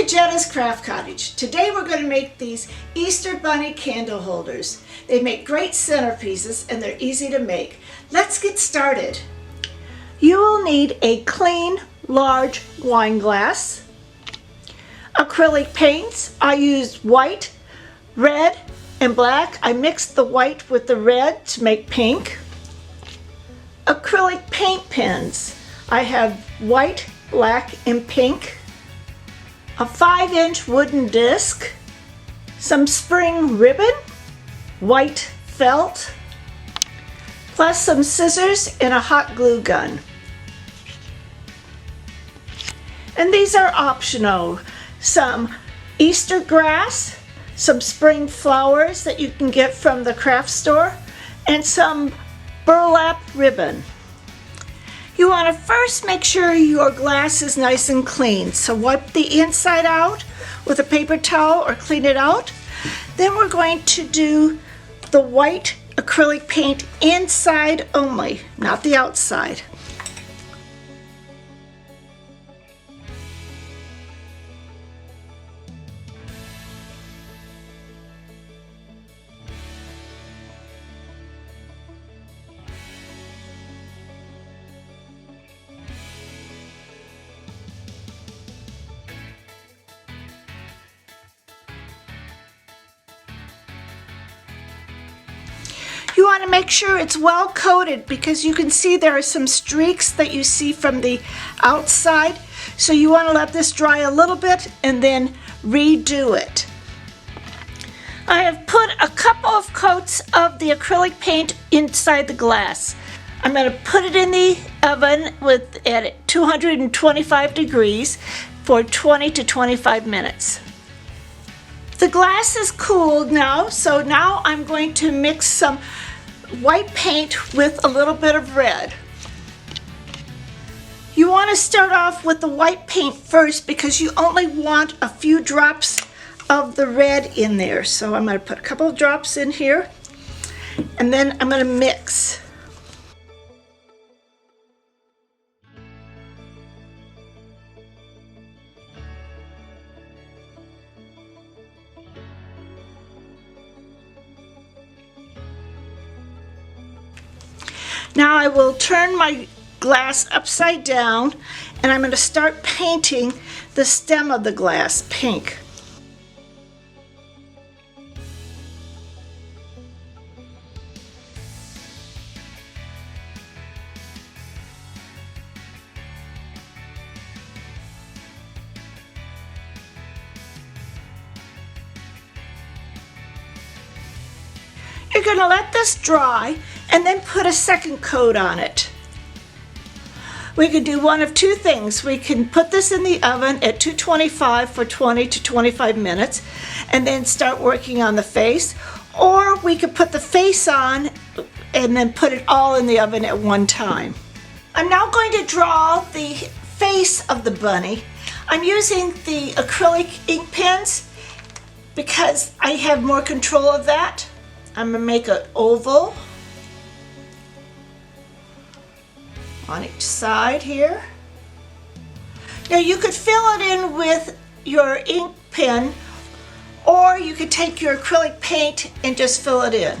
Jadda's Craft Cottage. Today we're going to make these Easter Bunny candle holders. They make great centerpieces and they're easy to make. Let's get started. You will need a clean, large wine glass, acrylic paints. I used white, red, and black. I mixed the white with the red to make pink. Acrylic paint pens. I have white, black, and pink. A 5-inch wooden disc, some spring ribbon, white felt, plus some scissors and a hot glue gun. And these are optional. Some Easter grass, some spring flowers that you can get from the craft store, and some burlap ribbon. You want to first make sure your glass is nice and clean. So wipe the inside out with a paper towel or clean it out. Then we're going to do the white acrylic paint inside only, not the outside. You want to make sure it's well coated because you can see there are some streaks that you see from the outside. So you want to let this dry a little bit and then redo it. I have put a couple of coats of the acrylic paint inside the glass. I'm going to put it in the oven at 225 degrees for 20 to 25 minutes. The glass is cooled now, so now I'm going to mix some white paint with a little bit of red. You want to start off with the white paint first because you only want a few drops of the red in there. So I'm going to put a couple of drops in here and then I'm going to mix. Now I will turn my glass upside down and I'm going to start painting the stem of the glass pink. You're going to let this dry and then put a second coat on it. We could do one of two things. We can put this in the oven at 225 for 20 to 25 minutes and then start working on the face, or we could put the face on and then put it all in the oven at one time. I'm now going to draw the face of the bunny. I'm using the acrylic ink pens because I have more control of that. I'm going to make an oval on each side here. Now you could fill it in with your ink pen, or you could take your acrylic paint and just fill it in.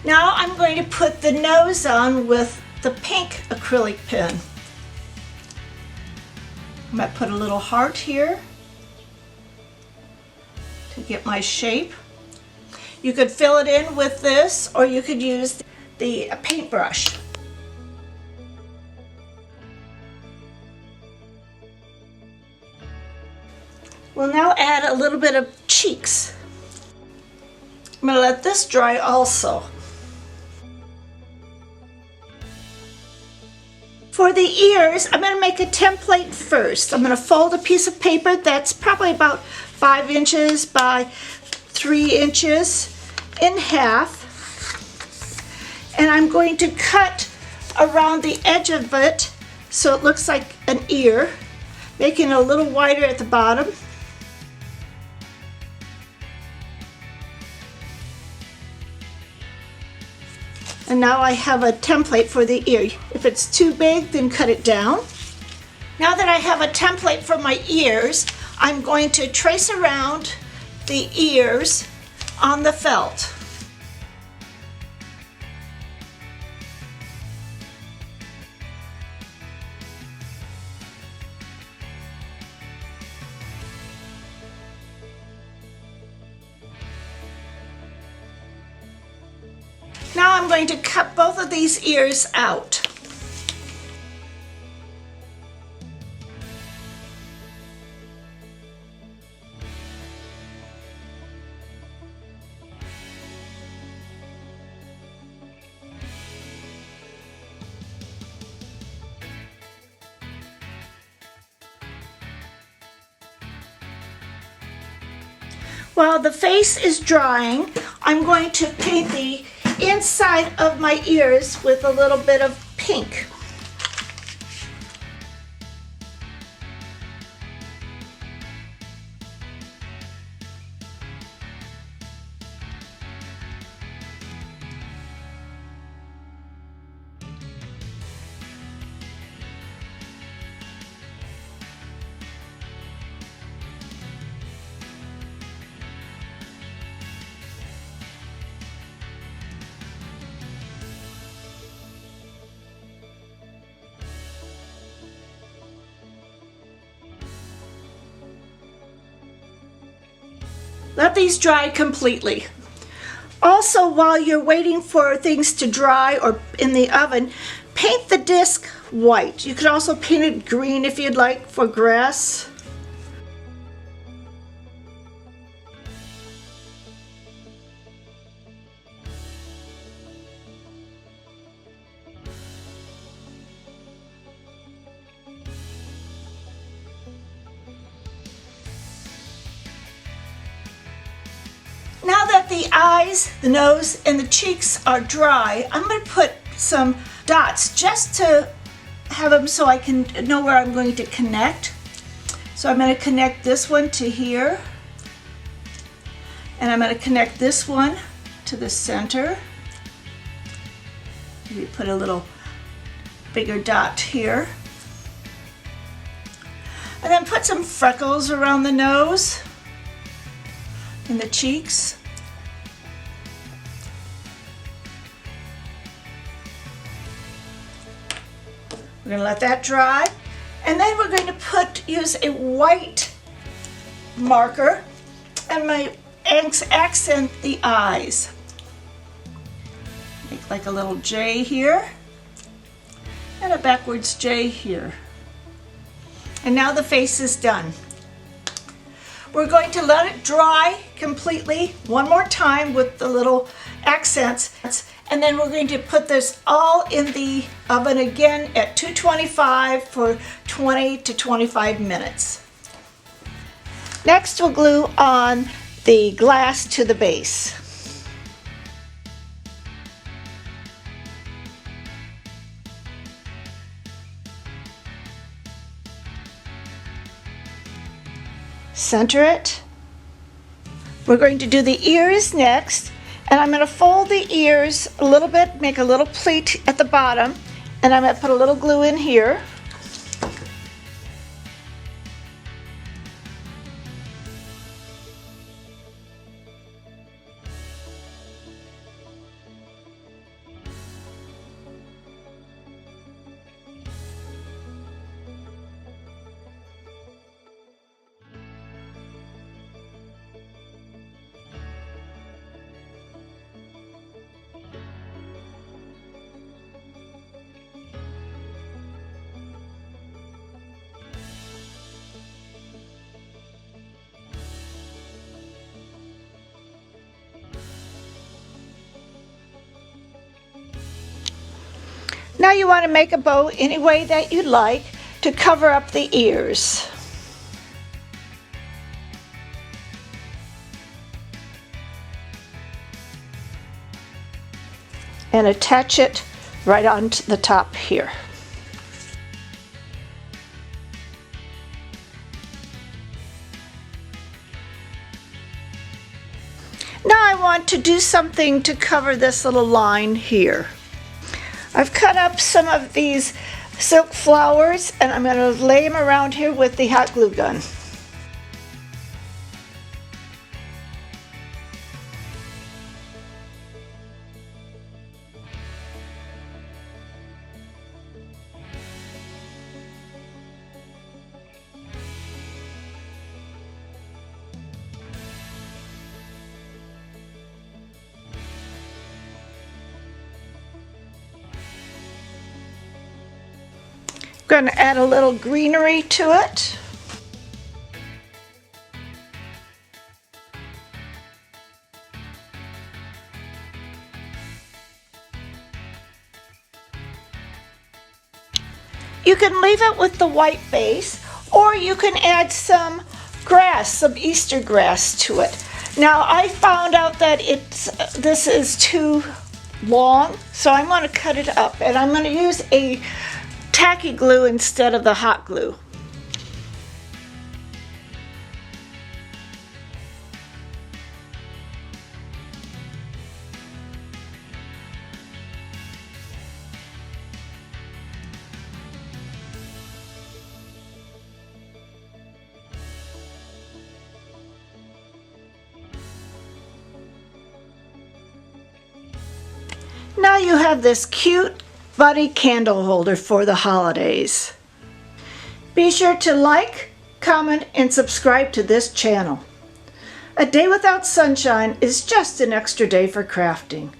Now I'm going to put the nose on with the pink acrylic pen. I might put a little heart here to get my shape. You could fill it in with this, or you could use the paintbrush. We'll now add a little bit of cheeks. I'm going to let this dry also. For the ears, I'm going to make a template first. I'm going to fold a piece of paper that's probably about 5 inches by 3 inches in half. And I'm going to cut around the edge of it so it looks like an ear, making it a little wider at the bottom. And now I have a template for the ear. If it's too big, then cut it down. Now that I have a template for my ears, I'm going to trace around the ears on the felt. Now I'm going to cut both of these ears out. While the face is drying, I'm going to paint the inside of my ears with a little bit of pink. Let these dry completely. Also, while you're waiting for things to dry or in the oven, paint the disc white. You could also paint it green if you'd like for grass. Now that the eyes, the nose, and the cheeks are dry, I'm going to put some dots just to have them so I can know where I'm going to connect. So I'm going to connect this one to here, and I'm going to connect this one to the center. Maybe put a little bigger dot here. And then put some freckles around the nose and the cheeks. We're going to let that dry, and then we're going to use a white marker and accent the eyes. Make like a little J here and a backwards J here. And now the face is done. We're going to let it dry completely one more time with the little accents, and then we're going to put this all in the oven again at 225 for 20 to 25 minutes. Next, we'll glue on the glass to the base. Center it. We're going to do the ears next, and I'm going to fold the ears a little bit, make a little pleat at the bottom, and I'm going to put a little glue in here. Now you want to make a bow any way that you like to cover up the ears. And attach it right onto the top here. Now I want to do something to cover this little line here. I've cut up some of these silk flowers and I'm going to lay them around here with the hot glue gun. Going to add a little greenery to it. You can leave it with the white base, or you can add some grass, some Easter grass to it. Now I found out that this is too long, so I'm going to cut it up, and I'm going to use a tacky glue instead of the hot glue. Now you have this cute bunny candle holder for the holidays. Be sure to like, comment, and subscribe to this channel. A day without sunshine is just an extra day for crafting.